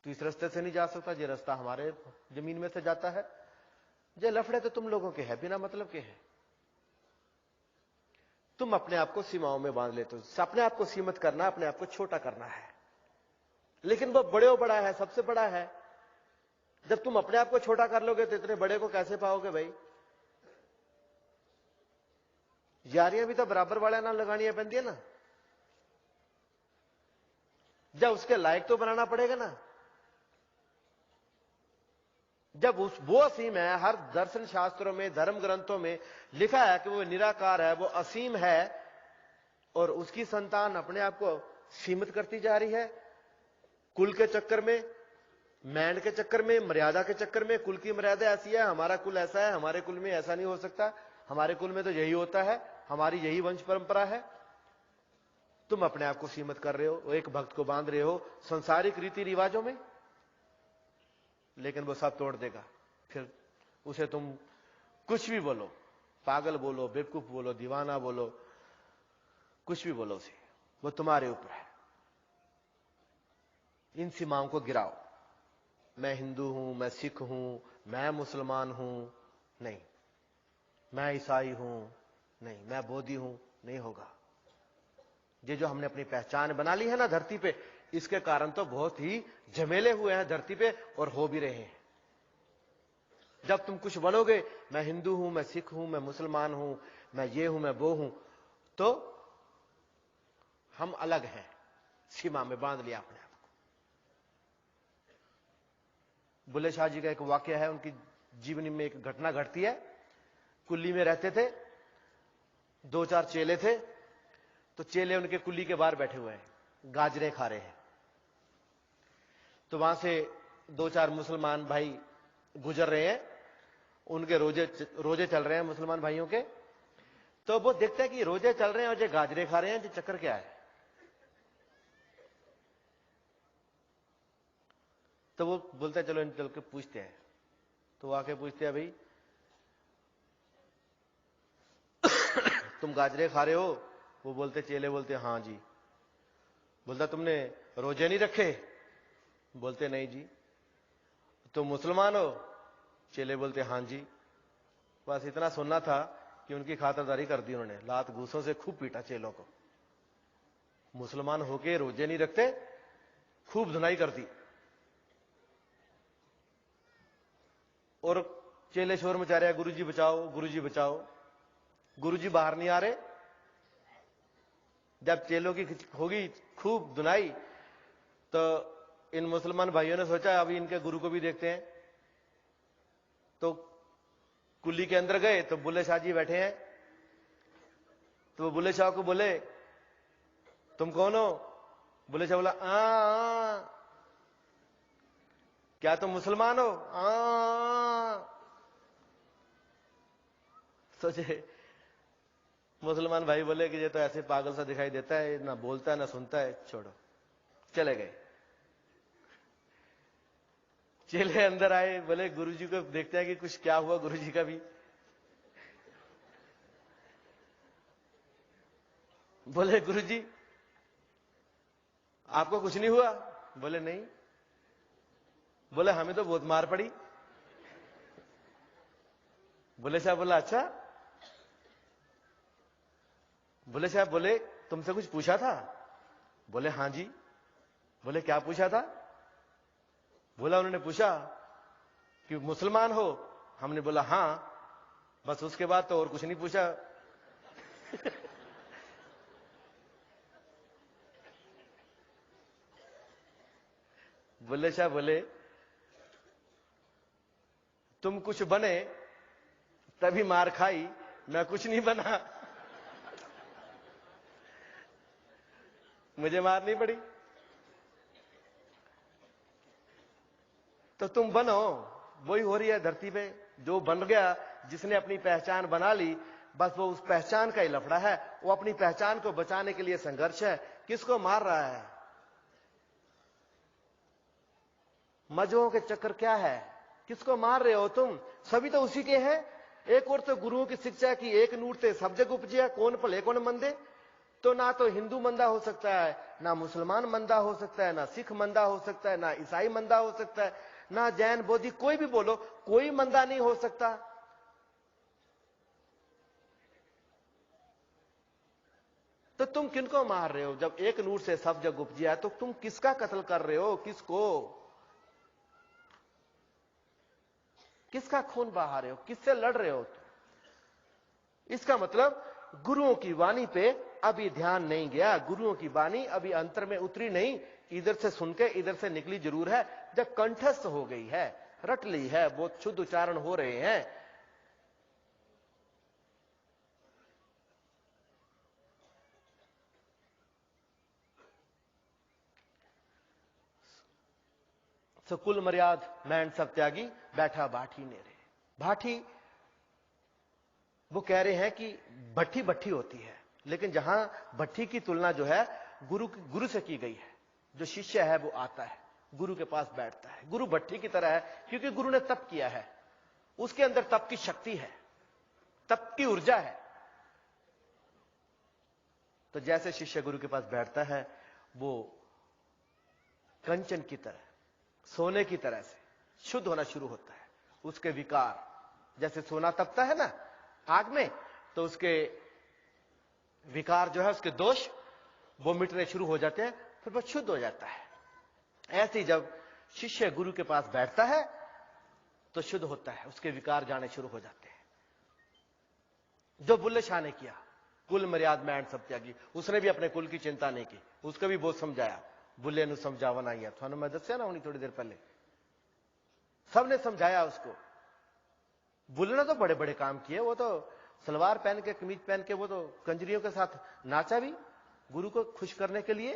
तू इस रास्ते से नहीं जा सकता, ये रास्ता हमारे जमीन में से जाता है। ये लफड़े तो तुम लोगों के हैं, बिना मतलब के हैं। तुम अपने आप को सीमाओं में बांध लेते हो। अपने आप को सीमित करना, अपने आप को छोटा करना है, लेकिन वो बड़े बड़ा है, सबसे बड़ा है। जब तुम अपने आप को छोटा कर लोगे तो इतने बड़े को कैसे पाओगे भाई? यारियां भी तो बराबर वाले ना लगानी पैंती है ना। जब उसके लायक तो बनाना पड़ेगा ना। जब वो असीम है, हर दर्शन शास्त्रों में, धर्म ग्रंथों में लिखा है कि वो निराकार है, वो असीम है, और उसकी संतान अपने आप को सीमित करती जा रही है कुल के चक्कर में, मैंड के चक्कर में, मर्यादा के चक्कर में। कुल की मर्यादा ऐसी है, हमारा कुल ऐसा है, हमारे कुल में ऐसा नहीं हो सकता, हमारे कुल में तो यही होता है, हमारी यही वंश परंपरा है। तुम अपने आप को सीमित कर रहे हो, एक भक्त को बांध रहे हो संसारिक रीति रिवाजों में, लेकिन वो सब तोड़ देगा। फिर उसे तुम कुछ भी बोलो, पागल बोलो, बेवकूफ बोलो, दीवाना बोलो, कुछ भी बोलो उसे, वो तुम्हारे ऊपर है। इन सीमाओं को गिराओ। मैं हिंदू हूं, मैं सिख हूं, मैं मुसलमान हूं, नहीं। मैं ईसाई हूं, नहीं। मैं बौद्धी हूं, नहीं होगा। ये जो हमने अपनी पहचान बना ली है ना धरती पे, इसके कारण तो बहुत ही झमेले हुए हैं धरती पे, और हो भी रहे हैं। जब तुम कुछ बनोगे, मैं हिंदू हूं, मैं सिख हूं, मैं मुसलमान हूं, मैं ये हूं, मैं वो हूं, तो हम अलग हैं, सीमा में बांध लिया अपने आप को। बुल्ले शाह जी का एक वाक्य है, उनकी जीवनी में एक घटना घटती है। कुल्ली में रहते थे, 2-4 चेले थे, तो चेले उनके कुल्ली के बाहर बैठे हुए हैं, गाजरे खा रहे हैं। तो वहां से 2-4 मुसलमान भाई गुजर रहे हैं, उनके रोजे चल रहे हैं मुसलमान भाइयों के। तो वो देखते हैं कि रोजे चल रहे हैं और ये गाजरे खा रहे हैं, ये चक्कर क्या है? तो वो बोलते हैं चलो इन चल के पूछते हैं। तो वो आके पूछते हैं, भाई तुम गाजरे खा रहे हो? वो बोलते, चेले बोलते हाँ जी। बोलता तुमने रोजे नहीं रखे? बोलते नहीं जी। तुम मुसलमान हो? चेले बोलते हाँ जी। बस इतना सुनना था कि उनकी खातिरदारी कर दी उन्होंने, लात घूसों से खूब पीटा चेलों को। मुसलमान होके रोजे नहीं रखते, खूब धुनाई कर दी। और चेले शोर मचा रहे हैं, गुरुजी बचाओ, गुरुजी बचाओ। गुरुजी बाहर नहीं आ रहे। जब चेलों की होगी खूब धुनाई, तो इन मुसलमान भाइयों ने सोचा अभी इनके गुरु को भी देखते हैं। तो कुल्ली के अंदर गए तो बुल्ले शाह जी बैठे हैं। तो वो बुल्ले शाह को बोले, तुम कौन हो? बुल्ले शाह बोला, क्या तुम मुसलमान हो? सोचे मुसलमान भाई बोले कि ये तो ऐसे पागल सा दिखाई देता है, ना बोलता है ना सुनता है, छोड़ो। चले गए। चेले अंदर आए, बोले गुरुजी को देखते हैं कि कुछ क्या हुआ गुरुजी का भी। बोले गुरुजी आपको कुछ नहीं हुआ? बोले नहीं। बोले हमें तो बहुत मार पड़ी। बोले साहब बोला अच्छा। बोले साहब बोले तुमसे कुछ पूछा था? बोले हां जी। बोले क्या पूछा था? बोला उन्होंने पूछा कि मुसलमान हो? हमने बोला हां। बस उसके बाद तो और कुछ नहीं पूछा। बुल्ले शाह बोले तुम कुछ बने तभी मार खाई, मैं कुछ नहीं बना, मुझे मार नहीं पड़ी। तो तुम बनो, वही हो रही है धरती पे। जो बन गया, जिसने अपनी पहचान बना ली, बस वो उस पहचान का ही लफड़ा है। वो अपनी पहचान को बचाने के लिए संघर्ष है। किसको मार रहा है? मजहों के चक्कर क्या है? किसको मार रहे हो तुम? सभी तो उसी के हैं। एक और तो गुरुओं की शिक्षा की एक नूरते सब जग उपजिया, कौन भले कौन मंदे। तो ना तो हिंदू मंदा हो सकता है, ना मुसलमान मंदा हो सकता है, ना सिख मंदा हो सकता है, ना ईसाई मंदा हो सकता है, ना जैन बौद्ध, कोई भी बोलो, कोई मंदा नहीं हो सकता। तो तुम किनको मार रहे हो? जब एक नूर से सब जग उपजिया है, तो तुम किसका कत्ल कर रहे हो? किसको, किसका खून बहा रहे हो? किससे लड़ रहे हो? इसका मतलब गुरुओं की वाणी पे अभी ध्यान नहीं गया, गुरुओं की वाणी अभी अंतर में उतरी नहीं। इधर से सुन के इधर से निकली जरूर है, जब कंठस्थ हो गई है, रट ली है, बहुत शुद्ध उच्चारण हो रहे हैं। कुल मर्याद मैंड सब त्यागी, बैठा भाठी नेरे। भाठी, वो कह रहे हैं कि भट्ठी भट्ठी होती है, लेकिन जहां भट्ठी की तुलना जो है गुरु से की गई है। जो शिष्य है वो आता है, गुरु के पास बैठता है, गुरु भट्ठी की तरह है, क्योंकि गुरु ने तप किया है, उसके अंदर तप की शक्ति है, तप की ऊर्जा है। तो जैसे शिष्य गुरु के पास बैठता है, वो कंचन की तरह, सोने की तरह से शुद्ध होना शुरू होता है। उसके विकार, जैसे सोना तपता है ना आग में, तो उसके विकार जो है, उसके दोष वो मिटने शुरू हो जाते हैं, फिर वो शुद्ध हो जाता है। ऐसे ही जब शिष्य गुरु के पास बैठता है तो शुद्ध होता है, उसके विकार जाने शुरू हो जाते हैं। जो बुल्ले शाह ने किया, कुल मर्याद मैंड सब त्यागी, उसने भी अपने कुल की चिंता नहीं की, उसको भी बहुत समझाया। बुल्ले नु समझावन आई है, थानू मैं दस्या ना थोड़ी देर पहले, सबने समझाया उसको। बुल्ले ने तो बड़े बड़े काम किए, वो तो सलवार पहन के, कमीज पहन के, वो तो कंजरियों के साथ नाचा भी गुरु को खुश करने के लिए।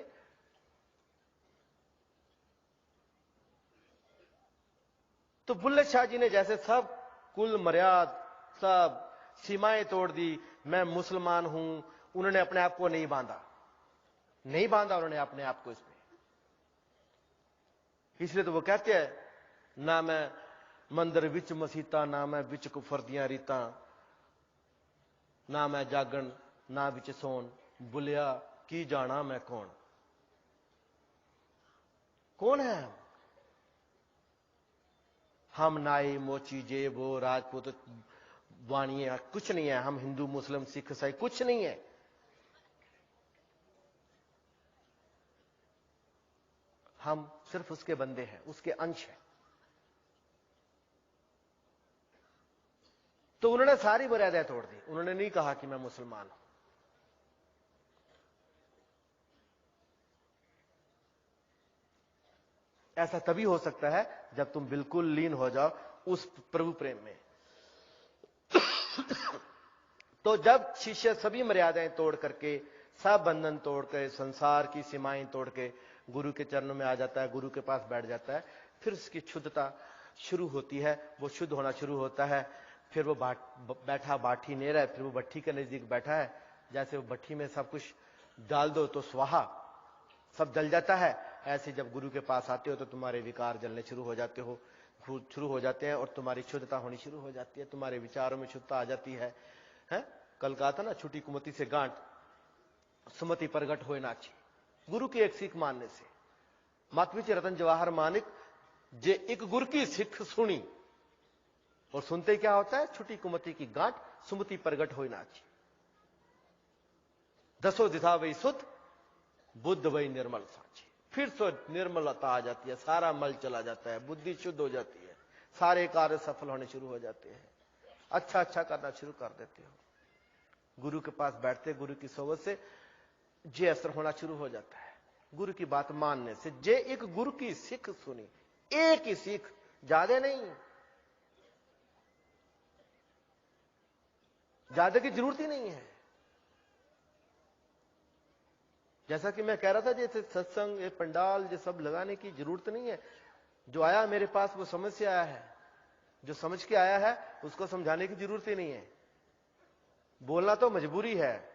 तो बुल्ले शाह जी ने जैसे सब कुल मर्याद, सब सीमाएं तोड़ दी, मैं मुसलमान हूं, उन्होंने अपने आप को नहीं बांधा, नहीं बांधा उन्होंने अपने आप को इसमें। इसलिए तो वो कहते हैं, ना मैं मंदिर विच मसीता, ना मैं विच कुफर दियां रीता, ना मैं जागण ना विच सोन, बुलिया की जाना मैं कौन। कौन है हम? नाई मोची जे वो राजपूत वाणिये कुछ नहीं है। हम हिंदू मुस्लिम सिख ईसाई कुछ नहीं है। हम सिर्फ उसके बंदे हैं, उसके अंश हैं। तो उन्होंने सारी मर्यादाएं तोड़ दी। उन्होंने नहीं कहा कि मैं मुसलमान हूं। ऐसा तभी हो सकता है जब तुम बिल्कुल लीन हो जाओ उस प्रभु प्रेम में। तो जब शिष्य सभी मर्यादाएं तोड़ करके, सब बंधन तोड़ के, संसार की सीमाएं तोड़ के गुरु के चरणों में आ जाता है, गुरु के पास बैठ जाता है, फिर उसकी शुद्धता शुरू होती है, वो शुद्ध होना शुरू होता है। फिर वो बैठा बाठी नहीं रहा, फिर वो भट्ठी के नजदीक बैठा है। जैसे वो भट्ठी में सब कुछ डाल दो तो स्वाहा, सब जल जाता है। ऐसे जब गुरु के पास आते हो तो तुम्हारे विकार जलने शुरू हो जाते हैं और तुम्हारी शुद्धता होनी शुरू हो जाती है, तुम्हारे विचारों में शुद्धता आ जाती है। कल कहा था ना, छुटी कुमति से गांठ सुमति प्रगट होए नाची। गुरु की एक सीख मानने से, मातविच रतन जवाहर मानिक जे एक गुरु की सीख सुनी, और सुनते ही क्या होता है? छुटी कुमति की गांठ सुमति प्रगट होए नाची। दसो दिशा वही शुद्ध, बुद्ध वही निर्मल साची। फिर तो निर्मलता आ जाती है, सारा मल चला जाता है, बुद्धि शुद्ध हो जाती है, सारे कार्य सफल होने शुरू हो जाते हैं, अच्छा अच्छा करना शुरू कर देते हो। गुरु के पास बैठते, गुरु की सोबत से जे असर होना शुरू हो जाता है। गुरु की बात मानने से, जे एक गुरु की सीख सुनी, एक ही सीख, ज्यादा नहीं, ज्यादा की जरूरत ही नहीं है। जैसा कि मैं कह रहा था, जैसे सत्संग, ये पंडाल, ये सब लगाने की जरूरत नहीं है। जो आया मेरे पास वो समझ से आया है, जो समझ के आया है उसको समझाने की जरूरत ही नहीं है। बोलना तो मजबूरी है,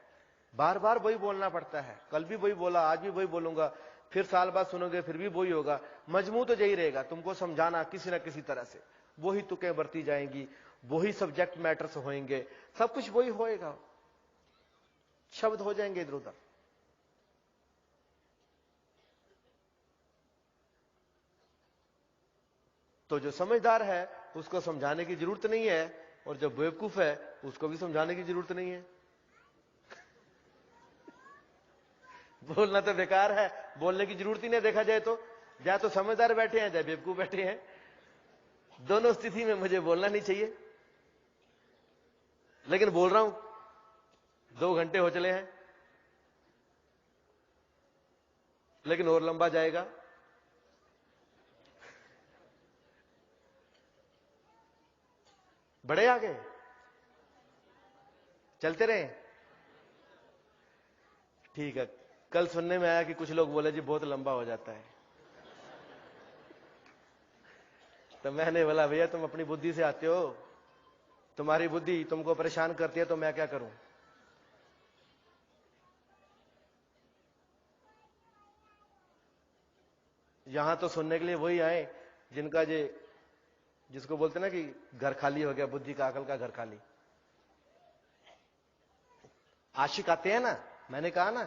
बार बार वही बोलना पड़ता है। कल भी वही बोला, आज भी वही बोलूंगा, फिर साल बाद सुनोगे फिर भी वही होगा। मजमू तो यही रहेगा, तुमको समझाना किसी ना किसी तरह से। वही तुकें बरती जाएंगी, वही सब्जेक्ट मैटर्स होंगे, सब कुछ वही होएगा, शब्द हो जाएंगे इधर उधर। तो जो समझदार है उसको समझाने की जरूरत नहीं है, और जो बेवकूफ है उसको भी समझाने की जरूरत नहीं है। बोलना तो बेकार है, बोलने की जरूरत ही नहीं देखा जाए तो। या तो समझदार बैठे हैं या बेवकूफ बैठे हैं, दोनों स्थिति में मुझे बोलना नहीं चाहिए, लेकिन बोल रहा हूं। 2 घंटे हो चले हैं, लेकिन और लंबा जाएगा। बड़े आगे चलते रहे। ठीक है। कल सुनने में आया कि कुछ लोग बोले जी बहुत लंबा हो जाता है, तो मैंने बोला भैया तुम अपनी बुद्धि से आते हो, तुम्हारी बुद्धि तुमको परेशान करती है तो मैं क्या करूं। यहां तो सुनने के लिए वही आए जिनका जिसको बोलते ना कि घर खाली हो गया, बुद्धि का अकल का घर खाली। आशिक आते हैं ना, मैंने कहा ना,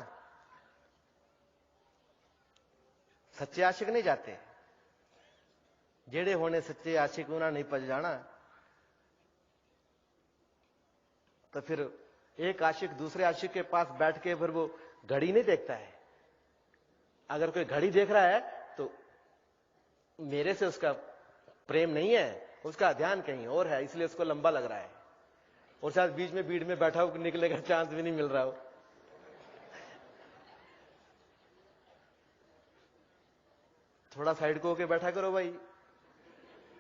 सच्चे आशिक नहीं जाते। जेड़े होने सच्चे आशिक उन्हें नहीं पच जाना। तो फिर एक आशिक दूसरे आशिक के पास बैठ के फिर वो घड़ी नहीं देखता है। अगर कोई घड़ी देख रहा है तो मेरे से उसका प्रेम नहीं है, उसका ध्यान कहीं और है, इसलिए उसको लंबा लग रहा है। और शायद बीच में भीड़ में बैठा हो, निकले का चांस भी नहीं मिल रहा हो। थोड़ा साइड को होके बैठा करो भाई,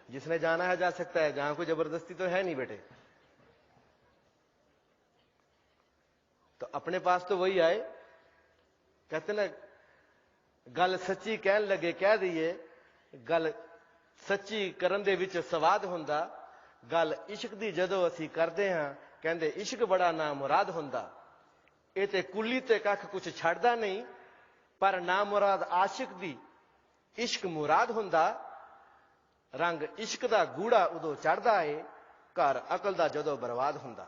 जिसने जाना है जा सकता है, जहां कोई जबरदस्ती तो है नहीं बेटे। तो अपने पास तो वही आए, कहते ना गल सच्ची कहन लगे कह दईए, गल सच्ची करन दे विच सवाद हुंदा, गल इश्क दी जदों असी करदे हां कहंदे इश्क बड़ा ना मुराद हुंदा। ਇਹ ਤੇ ਕੁੱਲੀ ਤੇ ਕੱਖ ਕੁਛ ਛੱਡਦਾ ਨਹੀਂ, ਪਰ ਨਾ ਮੁਰਾਦ ਆਸ਼ਿਕ ਦੀ ਇਸ਼ਕ ਮੁਰਾਦ ਹੁੰਦਾ। रंग इश्क दा गूड़ा उदो चढ़दा है, घर अकल दा जदों बर्बाद हुंदा।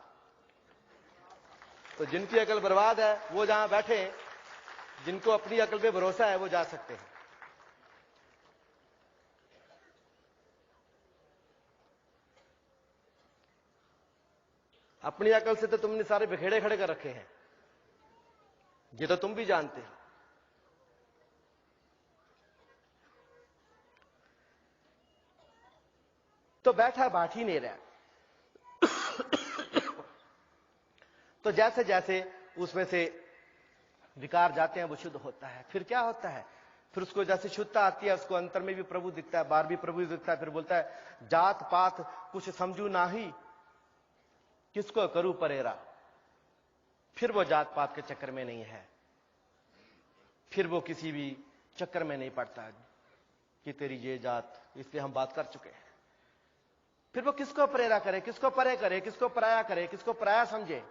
तो जिनकी अकल बर्बाद है वो जहां बैठे, जिनको अपनी अकल पे भरोसा है वो जा सकते हैं। अपनी अकल से तो तुमने सारे बिखेड़े खड़े कर रखे हैं, ये तो तुम भी जानते हो। तो बैठा बाट ही नहीं रहा। तो जैसे जैसे उसमें से विकार जाते हैं वो शुद्ध होता है। फिर क्या होता है, फिर उसको जैसे शुद्धता आती है उसको अंतर में भी प्रभु दिखता है, बाहर भी प्रभु दिखता है। फिर बोलता है जात पात कुछ समझू ना ही, किसको करूं परेरा। फिर वो जात पात के चक्कर में नहीं है, फिर वो किसी भी चक्कर में नहीं पड़ता कि तेरी ये जात, इस पे हम बात कर चुके हैं। फिर वो किसको प्रेरा करे, किसको परे करे, किसको पराया करे, किसको पराया समझे।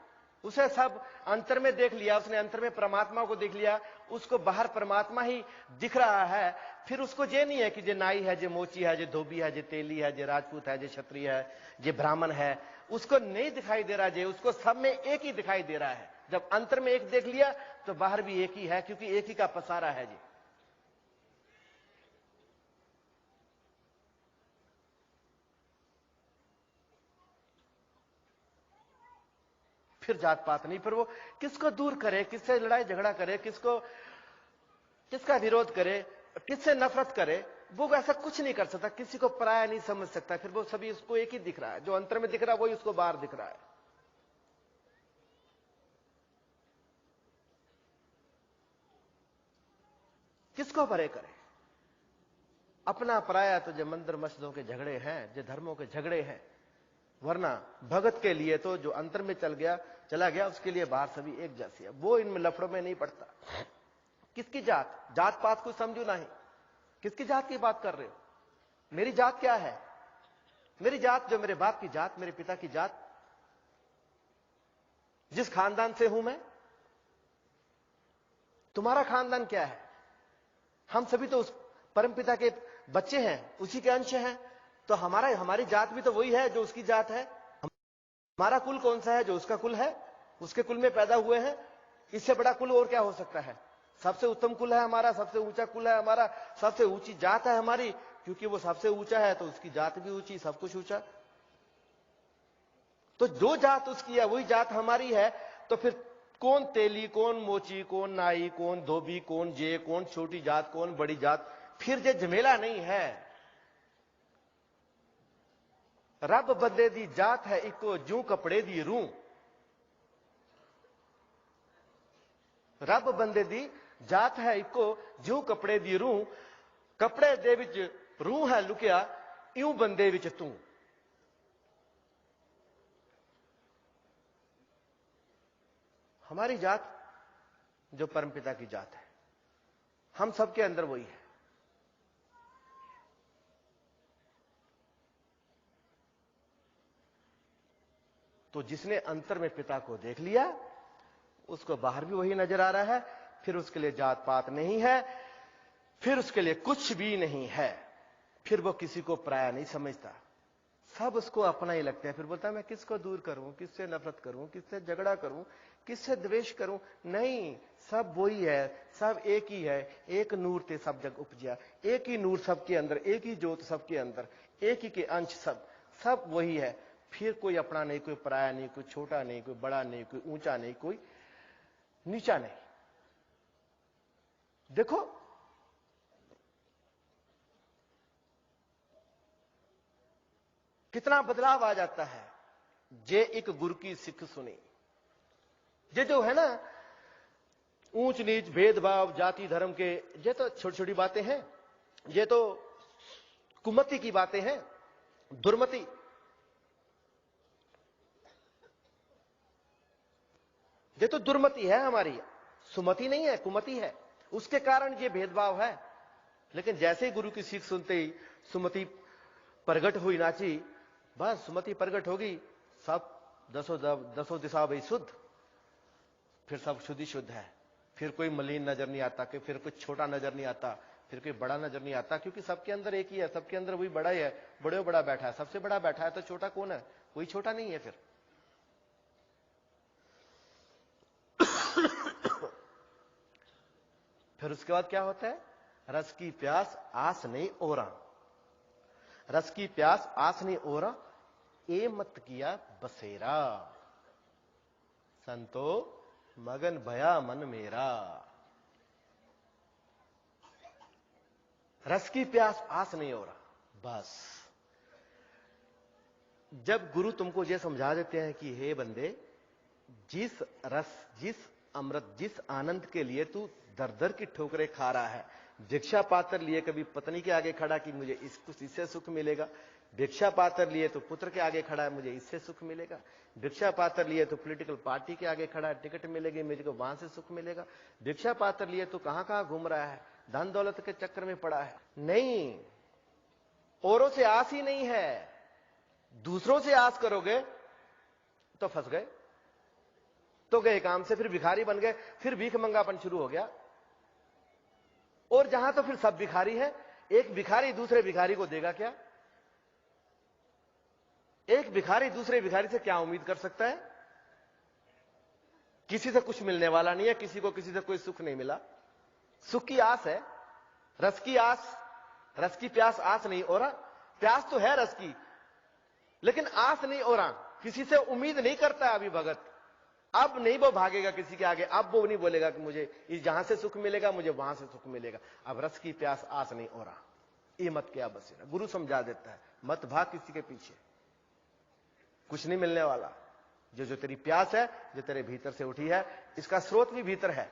उसे सब अंतर में देख लिया, उसने अंतर में परमात्मा को देख लिया, उसको बाहर परमात्मा ही दिख रहा है। फिर उसको ये नहीं है कि जे नाई है, जे मोची है, जे धोबी है, जे तेली है, जे राजपूत है, जे क्षत्रिय है, जे ब्राह्मण है, उसको नहीं दिखाई दे रहा। जे उसको सब में एक ही दिखाई दे रहा है। जब अंतर में एक देख लिया तो बाहर भी एक ही है, क्योंकि एक ही का पसारा है जी। फिर जात पात नहीं, फिर वो किसको दूर करे, किससे लड़ाई झगड़ा करे, किसका विरोध करे, किससे नफरत करे, वो ऐसा कुछ नहीं कर सकता, किसी को पराया नहीं समझ सकता। फिर वो सभी उसको एक ही दिख रहा है, जो अंतर में दिख रहा है वही उसको बाहर दिख रहा है। किसको परे करे, अपना पराया तो जो मंदिर मस्जिदों के झगड़े हैं, जो धर्मों के झगड़े हैं। वरना भगत के लिए तो जो अंतर में चला गया उसके लिए बाहर सभी एक जैसी है, वो इनमें लफड़ों में नहीं पड़ता। किसकी जात, जात पात को समझू नहीं, किसकी जात की बात कर रहे हो। मेरी जात क्या है, मेरी जात जो मेरे बाप की जात, मेरे पिता की जात, जिस खानदान से हूं मैं। तुम्हारा खानदान क्या है, हम सभी तो उस परमपिता के बच्चे हैं, उसी के अंश हैं। तो हमारी जात भी तो वही है जो उसकी जात है। हमारा कुल कौन सा है, जो उसका कुल है, उसके कुल में पैदा हुए हैं। इससे बड़ा कुल और क्या हो सकता है। सबसे उत्तम कुल है हमारा, सबसे ऊंचा कुल है हमारा, सबसे ऊंची जात है हमारी। क्योंकि वो सबसे ऊंचा है तो उसकी जात भी ऊंची, सब कुछ ऊंचा। तो जो जात उसकी है वही जात हमारी है। तो फिर कौन तेली, कौन मोची, कौन नाई, कौन धोबी, कौन जे, कौन छोटी जात, कौन बड़ी जात, फिर जे झमेला नहीं है। रब बंदे दी जात है इको, जू कपड़े दी रूह। रब बंदे दी जात है इको, जू कपड़े दी रूह। कपड़े दे विच रूह है लुकिया, यूं बंदे विच तू। हमारी जात जो परमपिता की जात है, हम सबके अंदर वही है। तो जिसने अंतर में पिता को देख लिया, उसको बाहर भी वही नजर आ रहा है। फिर उसके लिए जात पात नहीं है, फिर उसके लिए कुछ भी नहीं है। फिर वो किसी को पराया नहीं समझता, सब उसको अपना ही लगता है। फिर बोलता है मैं किसको दूर करूं, किससे नफरत करूं, किससे झगड़ा करूं, किससे द्वेष करूं। नहीं, सब वही है, सब एक ही है। एक नूर ते सब जग उपजिया, एक ही नूर सबके अंदर, एक ही ज्योत सबके अंदर, एक ही के अंश सब वही है। फिर कोई अपना नहीं, कोई पराया नहीं, कोई छोटा नहीं, कोई बड़ा नहीं, कोई ऊंचा नहीं, कोई नीचा नहीं। देखो कितना बदलाव आ जाता है जे एक गुरु की सिख सुनी। ये जो है ना ऊंच नीच भेदभाव जाति धर्म के, ये तो छोटी छोटी बातें हैं, ये तो कुमति की बातें हैं, दुर्मति। ये तो दुर्मति है हमारी, सुमति नहीं है, कुमति है। उसके कारण ये भेदभाव है। लेकिन जैसे ही गुरु की सीख सुनते ही सुमति प्रगट हुई नाची, बस सुमति प्रगट होगी, सब दसों दिशा वही शुद्ध। फिर सब शुद्ध ही शुद्ध है। फिर कोई मलिन नजर नहीं आता, कि फिर कुछ छोटा नजर नहीं आता, फिर कोई बड़ा नजर नहीं आता, क्योंकि सबके अंदर एक ही है, सबके अंदर वही बड़ा ही है। बड़े बड़ा बैठा है, सबसे बड़ा बैठा है, तो छोटा कौन है? कोई छोटा नहीं है। फिर उसके बाद क्या होता है? रस की प्यास आस नहीं ओरा, रस की प्यास आस नहीं ओरा, ए मत किया बसेरा, संतो मगन भया मन मेरा। रस की प्यास आस नहीं हो रहा। बस जब गुरु तुमको यह समझा देते हैं कि हे बंदे, जिस रस, जिस अमृत, जिस आनंद के लिए तू दर दर की ठोकरें खा रहा है, भिक्षा पात्र लिए कभी पत्नी के आगे खड़ा कि मुझे इससे सुख मिलेगा, भिक्षा पात्र लिए तो पुत्र के आगे खड़ा है मुझे इससे सुख मिलेगा, भिक्षा पात्र लिए तो पॉलिटिकल पार्टी के आगे खड़ा है टिकट मिलेगी मुझे को वहां से सुख मिलेगा, भिक्षा पात्र लिए तो कहां घूम रहा है, धन दौलत के चक्कर में पड़ा है। नहीं, औरों से आस ही नहीं है। दूसरों से आस करोगे तो फंस गए, तो गए काम से, फिर भिखारी बन गए, फिर भीख मंगापन शुरू हो गया। और जहां तो फिर सब भिखारी है, एक भिखारी दूसरे भिखारी को देगा क्या? एक भिखारी दूसरे भिखारी से क्या उम्मीद कर सकता है? किसी से कुछ मिलने वाला नहीं है, किसी को किसी से कोई सुख नहीं मिला। सुख की आस है, रस की आस, रस की प्यास आस नहीं हो रहा। प्यास तो है रस की, लेकिन आस नहीं हो रहा, किसी से उम्मीद नहीं करता अभी भगत। अब नहीं वो भागेगा किसी के आगे, अब वो नहीं बोलेगा कि मुझे इस जहां से सुख मिलेगा मुझे वहां से सुख मिलेगा। अब रस की प्यास आस नहीं हो रहा, ये मत क्या बसेरा। गुरु समझा देता है, मत भाग किसी के पीछे, कुछ नहीं मिलने वाला। जो तेरी प्यास है, जो तेरे भीतर से उठी है, इसका स्रोत भी भीतर है,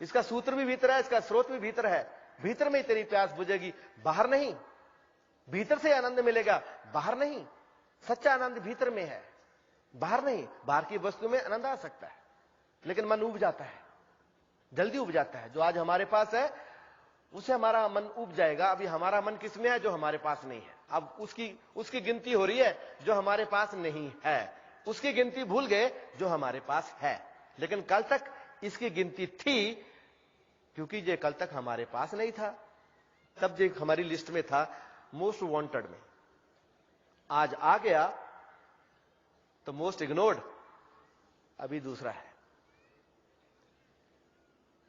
इसका सूत्र भी भीतर है, इसका स्रोत भी भीतर है। भीतर में ही तेरी प्यास बुझेगी, बाहर नहीं। भीतर से आनंद मिलेगा, बाहर नहीं। सच्चा आनंद भीतर में है, बाहर नहीं। बाहर की वस्तु में आनंद आ सकता है, लेकिन मन उब जाता है, जल्दी उब जाता है। जो आज हमारे पास है उसे हमारा मन उब जाएगा। अभी हमारा मन किसमें है? जो हमारे पास नहीं है। अब उसकी गिनती हो रही है जो हमारे पास नहीं है, उसकी गिनती भूल गए जो हमारे पास है। लेकिन कल तक इसकी गिनती थी, क्योंकि ये कल तक हमारे पास नहीं था, तब जो हमारी लिस्ट में था मोस्ट वांटेड में। आज आ गया तो मोस्ट इग्नोर्ड, अभी दूसरा है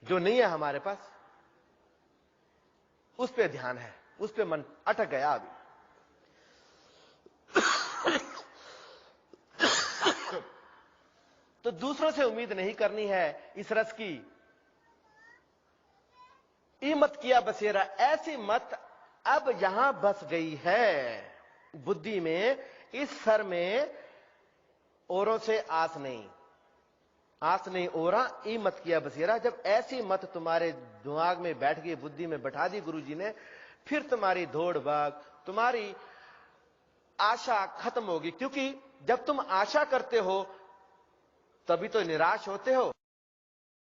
जो नहीं है हमारे पास, उस पे ध्यान है, उस पे मन अटक गया अभी। तो दूसरों से उम्मीद नहीं करनी है इस रस की। ई मत किया बसेरा, ऐसी मत अब यहां बस गई है बुद्धि में, इस सर में औरों से आस नहीं, आस नहीं ओरा ई मत किया बसेरा। जब ऐसी मत तुम्हारे दिमाग में बैठ गई, बुद्धि में बैठा दी गुरु जी ने, फिर तुम्हारी दौड़ भाग, तुम्हारी आशा खत्म होगी। क्योंकि जब तुम आशा करते हो तभी तो निराश होते हो।